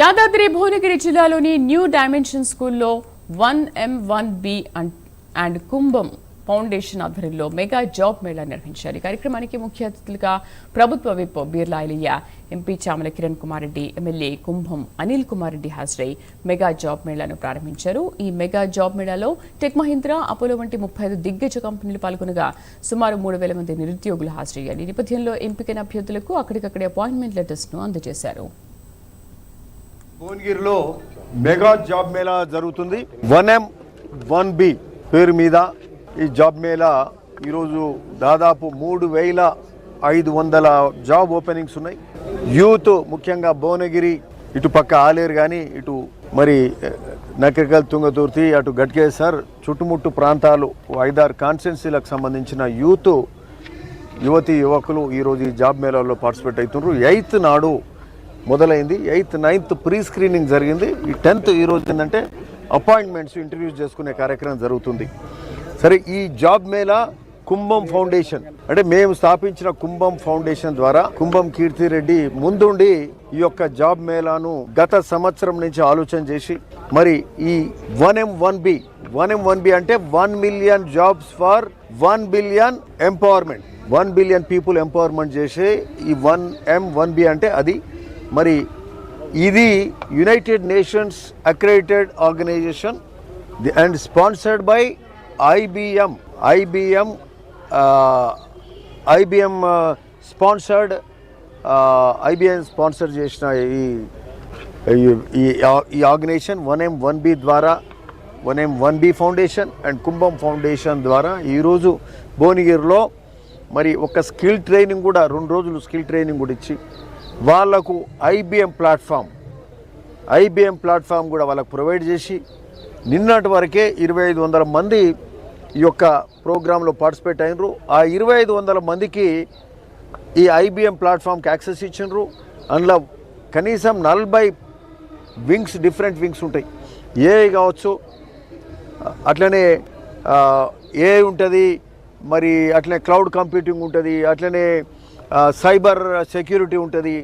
యాదాద్రి భువనగిరి జిల్లాలోని new dimension స్కూల్లో 1M1B and Kumbham foundation ఆధ్వర్యంలో మెగా జాబ్ మేళా నిర్వహించారు. ఈ కార్యక్రమానికి ముఖ్య అతిథులుగా ప్రభుత్వ whip Beerla Ilaiah, MP Chamala Kiran Kumar Reddy, MLA Kumbham Anil Kumar Reddy హాజరై మెగా జాబ్ మేళాను ప్రారంభించారు. ఈ మెగా జాబ్ మేళాలో టెక్ మహీంద్రా, అపోలో వంటి 35 దిగ్గజ కంపెనీలు పాల్గొనగా సుమారు 3,000 మంది నిరుద్యోగులు హాజరయ్యారు. ఈ నేపథ్యంలో ఎంపికైన అభ్యర్థులకు అక్కడికక్కడే అపాయింట్మెంట్ లెటర్స్ ను అందజేశారు. భువనగిరిలో మెగా జాబ్ మేళా జరుగుతుంది. 1M1B పేరు మీద ఈ జాబ్ మేళా ఈరోజు దాదాపు 3,500 జాబ్ ఓపెనింగ్స్ ఉన్నాయి. యూత్ ముఖ్యంగా భువనగిరి ఇటుపక్క ఆలేరు కానీ ఇటు మరి నకరికల్, తుంగతుర్తి, అటు గట్కేసర్ చుట్టుముట్టు ప్రాంతాలు 5-6 కాన్స్టిట్యున్సీలకు సంబంధించిన యువతి యువకులు ఈరోజు ఈ జాబ్ మేళాలో పార్టిసిపేట్ అవుతున్నారు. 8th నాడు మొదలైంది. 8th, 9th ప్రీ స్క్రీనింగ్ జరిగింది. ఈ 10th ఈరోజు ఏంటంటే అపాయింట్మెంట్స్ ఇంటర్వ్యూస్ చేసుకునే కార్యక్రమం జరుగుతుంది. సరే, ఈ జాబ్ మేళా కుంభం ఫౌండేషన్ అంటే మేము స్థాపించిన కుంభం ఫౌండేషన్ ద్వారా కుంభం కీర్తిరెడ్డి ముందుండి ఈ యొక్క జాబ్ మేళాను గత సంవత్సరం నుంచి ఆలోచన చేసి మరి ఈ 1M1B అంటే 1 million jobs for 1 billion empowerment, 1 billion people empowerment చేసే ఈ 1M1B అంటే అది మరి ఇది United Nations accredited organisation and sponsored by IBM sponsor చేసిన ఈ ఆర్గనైజేషన్ 1M1B ద్వారా 1M1B foundation and Kumbham foundation ద్వారా ఈరోజు భువనగిరిలో మరి ఒక స్కిల్ ట్రైనింగ్ కూడా 2 రోజులు స్కిల్ ట్రైనింగ్ కూడా ఇచ్చి వాళ్లకు IBM ప్లాట్ఫామ్ కూడా వాళ్ళకు ప్రొవైడ్ చేసి నిన్నటి వరకే 2,500 మంది ఈ యొక్క ప్రోగ్రాంలో పార్టిసిపేట్ అయినరు. ఆ 2,500 మందికి ఈ IBM ప్లాట్ఫామ్కి యాక్సెస్ ఇచ్చినారు. అందులో కనీసం 40 వింగ్స్, డిఫరెంట్ వింగ్స్ ఉంటాయి. AI కావచ్చు, అట్లనే AI ఉంటుంది, మరి అట్లనే క్లౌడ్ కంప్యూటింగ్ ఉంటుంది, అట్లనే సైబర్ సెక్యూరిటీ ఉంటుంది.